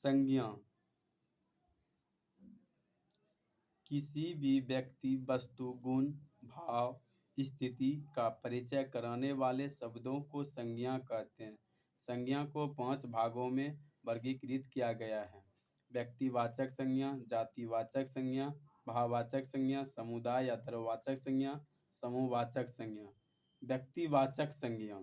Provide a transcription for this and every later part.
संज्ञा किसी भी व्यक्ति, वस्तु, गुण, भाव, स्थिति का परिचय कराने वाले शब्दों को संज्ञा कहते हैं। संज्ञा को 5 भागों में वर्गीकृत किया गया है। व्यक्तिवाचक संज्ञा, जातिवाचक संज्ञा, भाववाचक संज्ञा, समुदाय या धर्मवाचक संज्ञा, समूहवाचक संज्ञा। व्यक्तिवाचक संज्ञा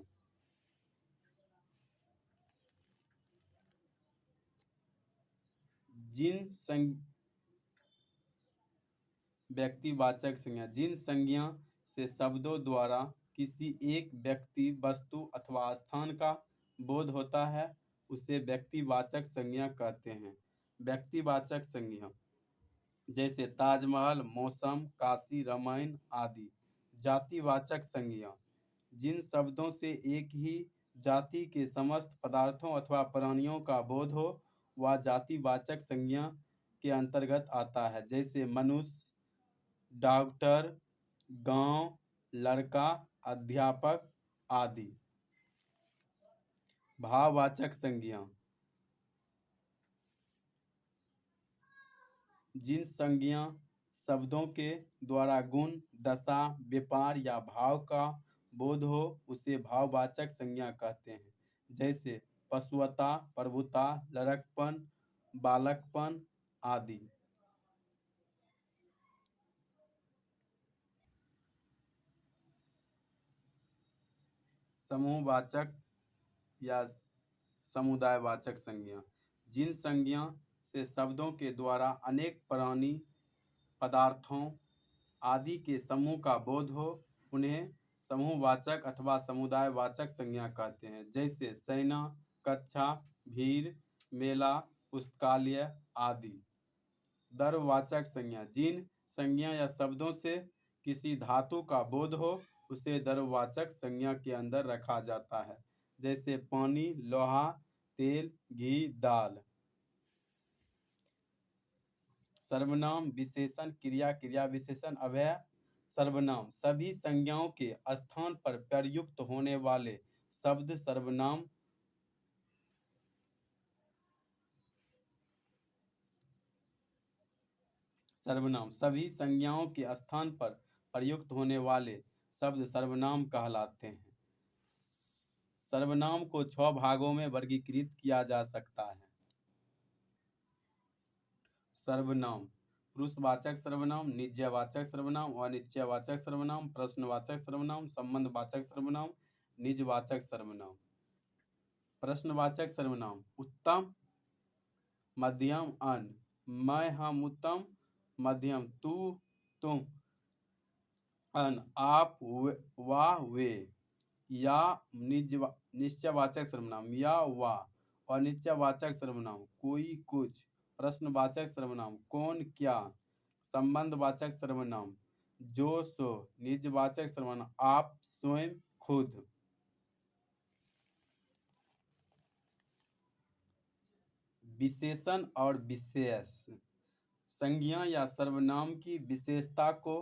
व्यक्तिवाचक संज्ञा जिन संज्ञा से शब्दों द्वारा किसी एक व्यक्ति, वस्तु अथवा स्थान का बोध होता है, उसे व्यक्तिवाचक संज्ञा कहते हैं। व्यक्तिवाचक संज्ञा जैसे ताजमहल, मौसम, काशी, रामायण आदि। जातिवाचक संज्ञा जिन शब्दों से एक ही जाति के समस्त पदार्थों अथवा प्राणियों का बोध हो, वह जातिवाचक संज्ञा के अंतर्गत आता है। जैसे मनुष्य, डॉक्टर, गांव, लड़का, अध्यापक आदि। भाववाचक संज्ञा जिन संज्ञा शब्दों के द्वारा गुण, दशा, व्यापार या भाव का बोध हो, उसे भाववाचक संज्ञा कहते हैं। जैसे पशुता, प्रभुता, लड़कपन, बालकपन आदि। समूहवाचक या समुदायवाचक संज्ञा जिन संज्ञा से शब्दों के द्वारा अनेक प्राणी, पदार्थों आदि के समूह का बोध हो, उन्हें समूहवाचक अथवा समुदायवाचक संज्ञा कहते हैं। जैसे सेना, कक्षा, भीड़, मेला, पुस्तकालय आदि। द्रव्यवाचक संज्ञा जिन संज्ञा या शब्दों से किसी धातु का बोध हो, उसे द्रव्यवाचक संज्ञा के अंदर रखा जाता है। जैसे पानी, लोहा, तेल, घी, दाल। सर्वनाम, विशेषण, क्रिया, क्रिया विशेषण, अव्यय। सर्वनाम सभी संज्ञाओं के स्थान पर प्रयुक्त होने वाले शब्द सर्वनाम सभी संज्ञाओं के स्थान पर प्रयुक्त होने वाले शब्द सर्वनाम कहलाते हैं। सर्वनाम को 6 भागों में वर्गीकृत किया जा सकता है। सर्वनाम पुरुषवाचक सर्वनाम, निजवाचक सर्वनाम, अनिजवाचक सर्वनाम, प्रश्नवाचक सर्वनाम, संबंधवाचक सर्वनाम, निजवाचक सर्वनाम। प्रश्नवाचक सर्वनाम उत्तम, मध्यम, अन। मैं, हम उत्तम, मध्यम तू, तुम, अन आप, वह, वे। या निश्चयवाचक सर्वनाम या, वह। अनिश्चयवाचक सर्वनाम कोई, कुछ। प्रश्नवाचक सर्वनाम कौन, क्या। संबंधवाचक सर्वनाम जो, सो। निजवाचक सर्वनाम आप, स्वयं, खुद। विशेषण और विशेष संज्ञा या सर्वनाम की विशेषता को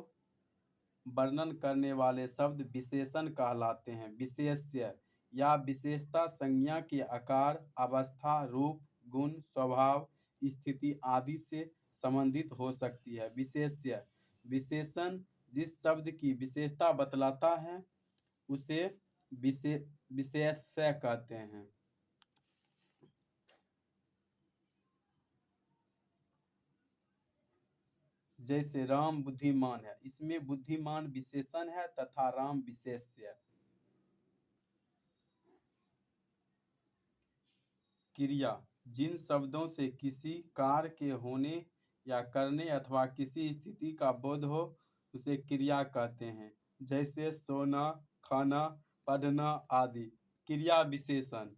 वर्णन करने वाले शब्द विशेषण कहलाते हैं। विशेष्य या विशेषता संज्ञा के आकार, अवस्था, रूप, गुण, स्वभाव, स्थिति आदि से संबंधित हो सकती है। विशेष्य विशेषण जिस शब्द की विशेषता बतलाता है, उसे विशेष्य कहते हैं। जैसे राम बुद्धिमान है, इसमें बुद्धिमान विशेषण है तथा राम विशेष्य। क्रिया जिन शब्दों से किसी कार्य के होने या करने अथवा किसी स्थिति का बोध हो, उसे क्रिया कहते हैं। जैसे सोना, खाना, पढ़ना आदि। क्रिया विशेषण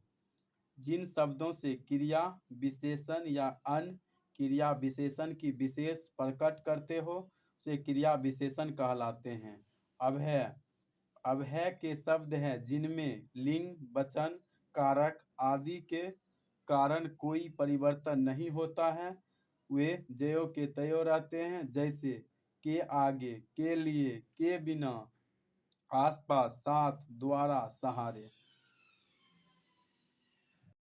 जिन शब्दों से क्रिया विशेषण या अन्य क्रिया विशेषण की विशेष प्रकट करते हो, उसे क्रिया विशेषण कहलाते हैं। अव्यय के शब्द हैं जिनमें लिंग, वचन, कारक आदि के कारण कोई परिवर्तन नहीं होता है, वे ज्यों के त्यों रहते हैं। जैसे के आगे, के लिए, के बिना, आसपास, साथ, द्वारा, सहारे।